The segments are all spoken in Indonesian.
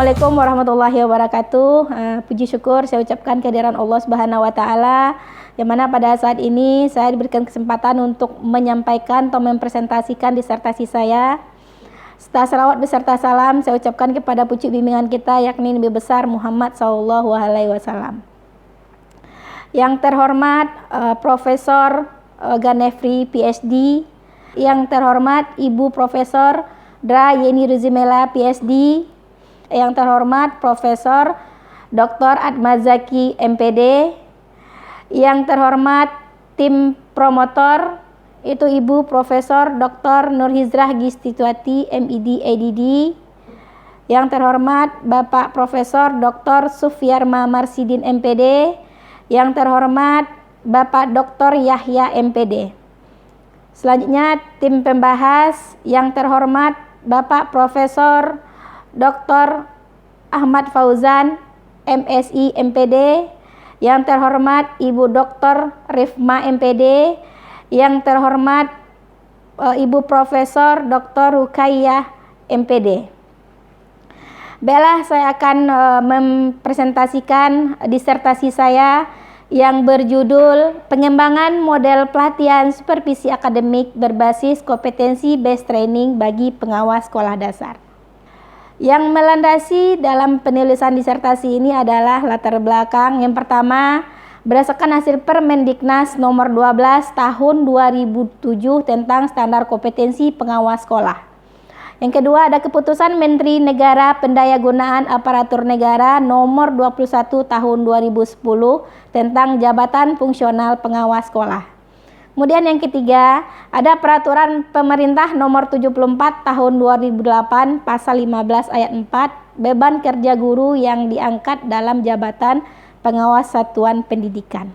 Assalamualaikum warahmatullahi wabarakatuh. Puji syukur saya ucapkan kehadiran Allah Subhanahu wa taala, yang mana pada saat ini saya diberikan kesempatan untuk menyampaikan atau mempresentasikan disertasi saya. Setelah salawat beserta salam saya ucapkan kepada pucuk bimbingan kita, yakni Nabi besar Muhammad sallallahu alaihi wasallam. Yang terhormat Profesor Ganefri PhD, yang terhormat Ibu Profesor Dra Yeni Ruzimela PhD, yang terhormat Profesor Dr. Atmazaki MPD, yang terhormat tim promotor itu Ibu Profesor Dr. Nurhizrah Gistituati MED ADD, yang terhormat Bapak Profesor Dr. Sufyarma Marsidin MPD, yang terhormat Bapak Dr. Yahya MPD. Selanjutnya tim pembahas, yang terhormat Bapak Profesor Dr. Ahmad Fauzan MSI MPD, yang terhormat Ibu Dr. Rifma MPD, yang terhormat Ibu Profesor Dr. Rukayyah MPD. Baiklah, saya akan mempresentasikan disertasi saya yang berjudul Pengembangan Model Pelatihan Supervisi Akademik Berbasis Kompetensi Based Training bagi Pengawas Sekolah Dasar. Yang melandasi dalam penulisan disertasi ini adalah latar belakang. Yang pertama, berdasarkan hasil Permendiknas nomor 12 tahun 2007 tentang standar kompetensi pengawas sekolah. Yang kedua, ada keputusan Menteri Negara Pendayagunaan Aparatur Negara nomor 21 tahun 2010 tentang jabatan fungsional pengawas sekolah. Kemudian yang ketiga, ada peraturan pemerintah nomor 74 tahun 2008 pasal 15 ayat 4 beban kerja guru yang diangkat dalam jabatan pengawas satuan pendidikan.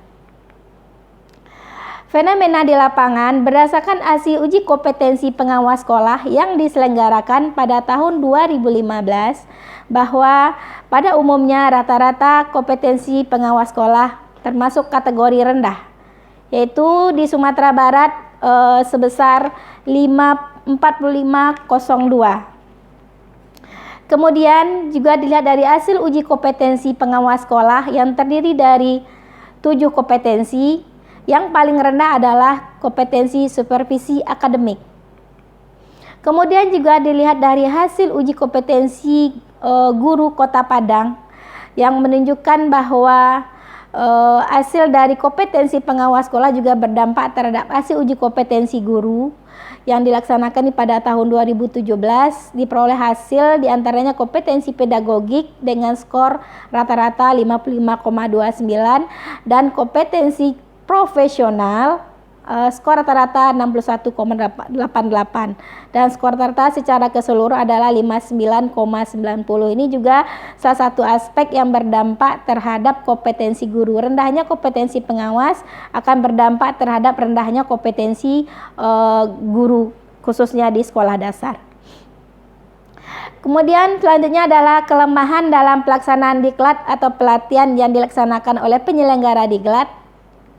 Fenomena di lapangan berdasarkan hasil uji kompetensi pengawas sekolah yang diselenggarakan pada tahun 2015 bahwa pada umumnya rata-rata kompetensi pengawas sekolah termasuk kategori rendah, yaitu di Sumatera Barat sebesar 4502. Kemudian juga dilihat dari hasil uji kompetensi pengawas sekolah yang terdiri dari 7 kompetensi. Yang paling rendah adalah kompetensi supervisi akademik. Kemudian juga dilihat dari hasil uji kompetensi guru Kota Padang yang menunjukkan bahwa hasil dari kompetensi pengawas sekolah juga berdampak terhadap hasil uji kompetensi guru yang dilaksanakan pada tahun 2017. Diperoleh hasil diantaranya kompetensi pedagogik dengan skor rata-rata 55,29 dan kompetensi profesional skor rata-rata 61,88 dan skor rata secara keseluruhan adalah 59,90. Ini juga salah satu aspek yang berdampak terhadap kompetensi guru. Rendahnya kompetensi pengawas akan berdampak terhadap rendahnya kompetensi guru khususnya di sekolah dasar. Kemudian selanjutnya adalah kelemahan dalam pelaksanaan diklat atau pelatihan yang dilaksanakan oleh penyelenggara diklat.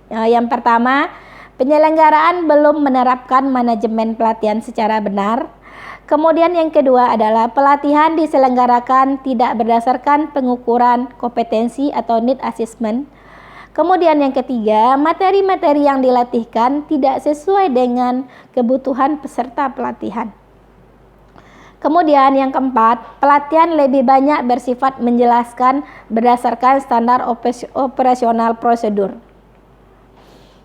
Yang pertama, penyelenggaraan belum menerapkan manajemen pelatihan secara benar. Kemudian yang kedua adalah pelatihan diselenggarakan tidak berdasarkan pengukuran kompetensi atau need assessment. Kemudian yang ketiga, materi-materi yang dilatihkan tidak sesuai dengan kebutuhan peserta pelatihan. Kemudian yang keempat, pelatihan lebih banyak bersifat menjelaskan berdasarkan standar operasional prosedur.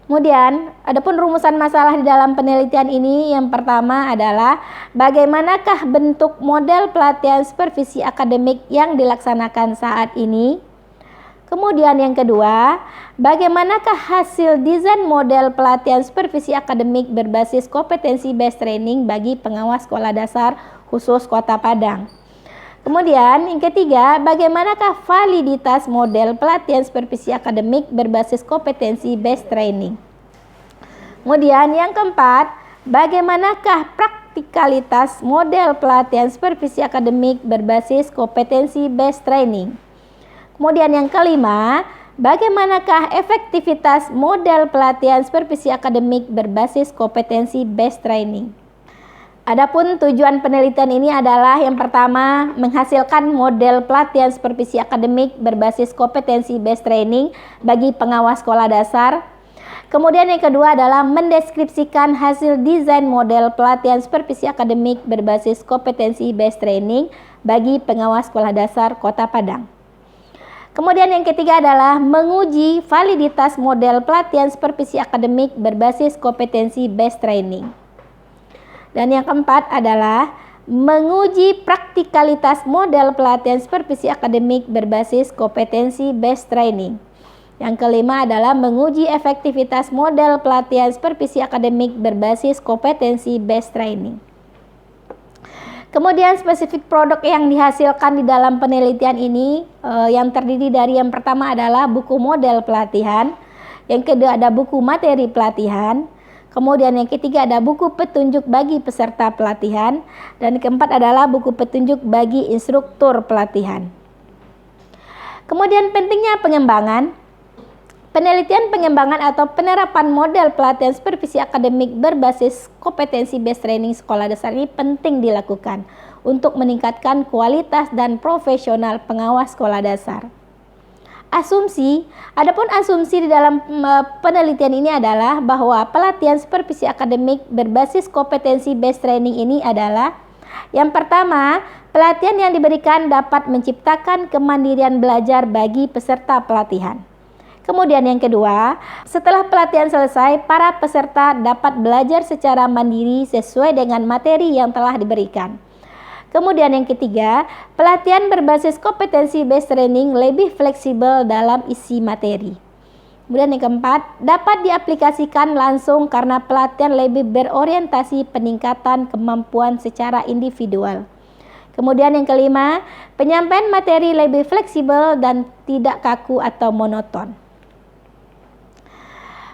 Kemudian, adapun rumusan masalah di dalam penelitian ini, yang pertama adalah bagaimanakah bentuk model pelatihan supervisi akademik yang dilaksanakan saat ini. Kemudian yang kedua, bagaimanakah hasil desain model pelatihan supervisi akademik berbasis kompetensi based training bagi pengawas sekolah dasar khusus Kota Padang. Kemudian yang ketiga, bagaimanakah validitas model pelatihan supervisi akademik berbasis kompetensi based training. Kemudian yang keempat, bagaimanakah praktikalitas model pelatihan supervisi akademik berbasis kompetensi based training. Kemudian yang kelima, bagaimanakah efektivitas model pelatihan supervisi akademik berbasis kompetensi based training. Adapun tujuan penelitian ini adalah yang pertama, menghasilkan model pelatihan supervisi akademik berbasis kompetensi based training bagi pengawas sekolah dasar. Kemudian yang kedua adalah mendeskripsikan hasil desain model pelatihan supervisi akademik berbasis kompetensi based training bagi pengawas sekolah dasar Kota Padang. Kemudian yang ketiga adalah menguji validitas model pelatihan supervisi akademik berbasis kompetensi based training. Dan yang keempat adalah menguji praktikalitas model pelatihan supervisi akademik berbasis kompetensi based training. Yang kelima adalah menguji efektivitas model pelatihan supervisi akademik berbasis kompetensi based training. Kemudian spesifik produk yang dihasilkan di dalam penelitian ini yang terdiri dari yang pertama adalah buku model pelatihan, yang kedua ada buku materi pelatihan, kemudian yang ketiga ada buku petunjuk bagi peserta pelatihan, dan keempat adalah buku petunjuk bagi instruktur pelatihan. Kemudian pentingnya pengembangan. Penelitian pengembangan atau penerapan model pelatihan supervisi akademik berbasis kompetensi based training sekolah dasar ini penting dilakukan untuk meningkatkan kualitas dan profesional pengawas sekolah dasar. Adapun asumsi di dalam penelitian ini adalah bahwa pelatihan supervisi akademik berbasis kompetensi based training ini adalah yang pertama, pelatihan yang diberikan dapat menciptakan kemandirian belajar bagi peserta pelatihan. Kemudian yang kedua, setelah pelatihan selesai, para peserta dapat belajar secara mandiri sesuai dengan materi yang telah diberikan. Kemudian yang ketiga, pelatihan berbasis kompetensi based training lebih fleksibel dalam isi materi. Kemudian yang keempat, dapat diaplikasikan langsung karena pelatihan lebih berorientasi peningkatan kemampuan secara individual. Kemudian yang kelima, penyampaian materi lebih fleksibel dan tidak kaku atau monoton.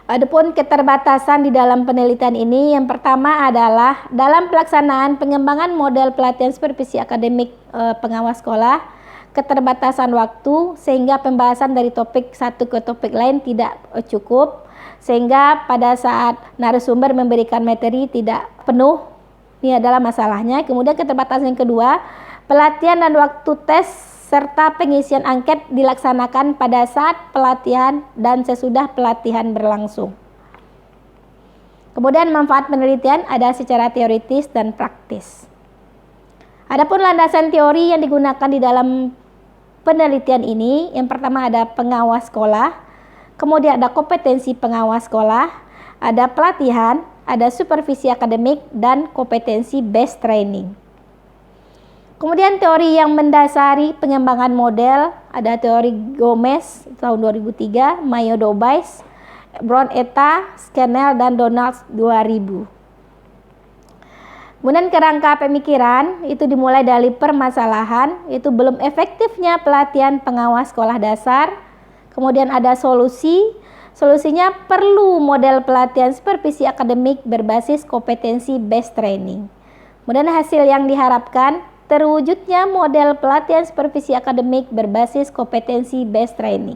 Adapun keterbatasan di dalam penelitian ini, yang pertama adalah dalam pelaksanaan pengembangan model pelatihan supervisi akademik pengawas sekolah, keterbatasan waktu sehingga pembahasan dari topik satu ke topik lain tidak cukup, sehingga pada saat narasumber memberikan materi tidak penuh. Ini adalah masalahnya. Kemudian keterbatasan yang kedua, pelatihan dan waktu tes serta pengisian angket dilaksanakan pada saat pelatihan dan sesudah pelatihan berlangsung. Kemudian manfaat penelitian ada secara teoritis dan praktis. Adapun landasan teori yang digunakan di dalam penelitian ini, yang pertama ada pengawas sekolah, kemudian ada kompetensi pengawas sekolah, ada pelatihan, ada supervisi akademik, dan kompetensi based training. Kemudian teori yang mendasari pengembangan model ada teori Gomez tahun 2003, Mayo Dobais, Brown eta, Scannell, dan Donald 2000. Kemudian kerangka pemikiran itu dimulai dari permasalahan, itu belum efektifnya pelatihan pengawas sekolah dasar. Kemudian ada solusinya perlu model pelatihan supervisi akademik berbasis kompetensi based training. Kemudian hasil yang diharapkan, terwujudnya model pelatihan supervisi akademik berbasis kompetensi based training.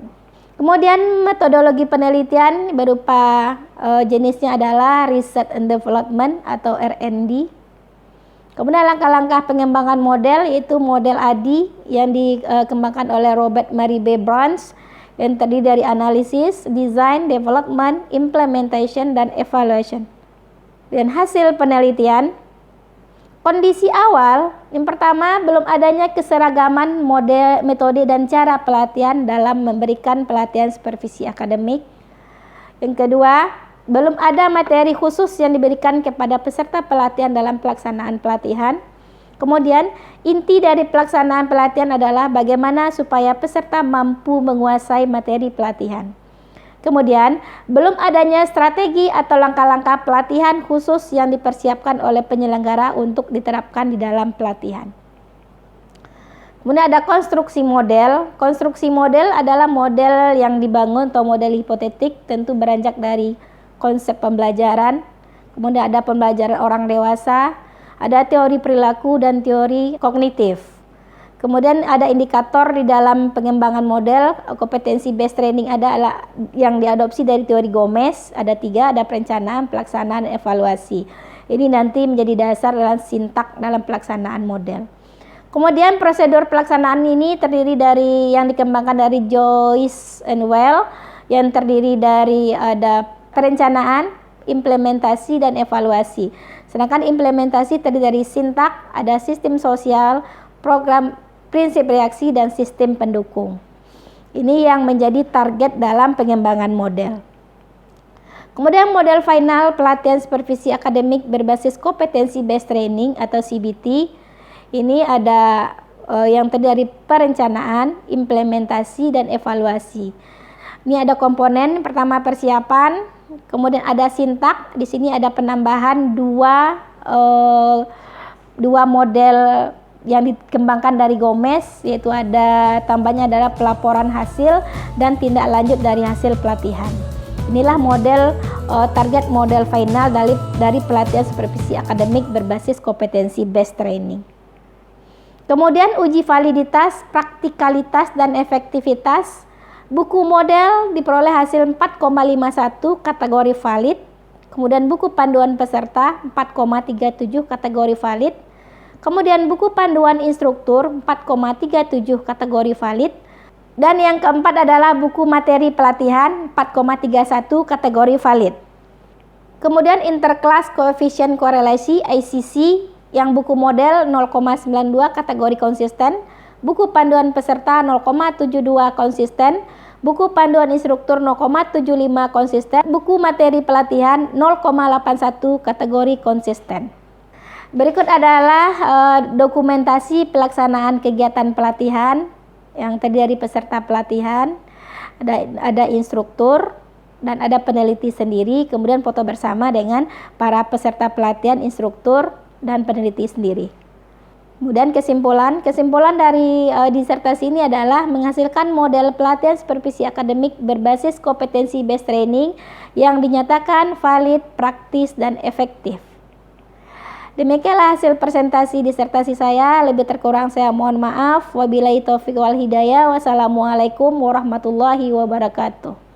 Kemudian metodologi penelitian berupa jenisnya adalah Research and Development atau R&D. Kemudian langkah-langkah pengembangan model yaitu model ADI yang dikembangkan oleh Robert Mary B. Burns yang terdiri dari analisis, design, development, implementation, dan evaluation. Dan hasil penelitian, kondisi awal, yang pertama belum adanya keseragaman model, metode, dan cara pelatihan dalam memberikan pelatihan supervisi akademik. Yang kedua, belum ada materi khusus yang diberikan kepada peserta pelatihan dalam pelaksanaan pelatihan. Kemudian, inti dari pelaksanaan pelatihan adalah bagaimana supaya peserta mampu menguasai materi pelatihan. Kemudian, belum adanya strategi atau langkah-langkah pelatihan khusus yang dipersiapkan oleh penyelenggara untuk diterapkan di dalam pelatihan. Kemudian ada konstruksi model. Konstruksi model adalah model yang dibangun atau model hipotetik, tentu beranjak dari konsep pembelajaran. Kemudian ada pembelajaran orang dewasa, ada teori perilaku dan teori kognitif. Kemudian ada indikator di dalam pengembangan model, kompetensi based training adalah yang diadopsi dari teori Gomez, ada 3, ada perencanaan, pelaksanaan, dan evaluasi. Ini nanti menjadi dasar dalam sintak dalam pelaksanaan model. Kemudian prosedur pelaksanaan ini terdiri dari yang dikembangkan dari Joyce and Well, yang terdiri dari ada perencanaan, implementasi, dan evaluasi. Sedangkan implementasi terdiri dari sintak, ada sistem sosial, program, prinsip reaksi, dan sistem pendukung. Ini yang menjadi target dalam pengembangan model. Kemudian model final pelatihan supervisi akademik berbasis kompetensi based training atau CBT. Ini ada yang terdiri dari perencanaan, implementasi, dan evaluasi. Ini ada komponen pertama persiapan, kemudian ada sintak. Di sini ada penambahan dua model yang dikembangkan dari Gomez, yaitu ada tambahnya adalah pelaporan hasil dan tindak lanjut dari hasil pelatihan. Inilah model target model final dari pelatihan supervisi akademik berbasis kompetensi based training. Kemudian uji validitas, praktikalitas, dan efektivitas. Buku model diperoleh hasil 4,51 kategori valid. Kemudian buku panduan peserta 4,37 kategori valid. Kemudian buku panduan instruktur 4,37 kategori valid. Dan yang keempat adalah buku materi pelatihan 4,31 kategori valid. Kemudian interclass coefficient korelasi ICC yang buku model 0,92 kategori konsisten, buku panduan peserta 0,72 konsisten, buku panduan instruktur 0,75 konsisten, buku materi pelatihan 0,81 kategori konsisten. Berikut adalah dokumentasi pelaksanaan kegiatan pelatihan yang terdiri dari peserta pelatihan, ada instruktur, dan ada peneliti sendiri, kemudian foto bersama dengan para peserta pelatihan, instruktur, dan peneliti sendiri. Kemudian kesimpulan dari disertasi ini adalah menghasilkan model pelatihan supervisi akademik berbasis kompetensi based training yang dinyatakan valid, praktis, dan efektif. Demikianlah hasil presentasi disertasi saya. Lebih terkurang saya mohon maaf. Wabillahi taufiq wal hidayah. Wassalamualaikum warahmatullahi wabarakatuh.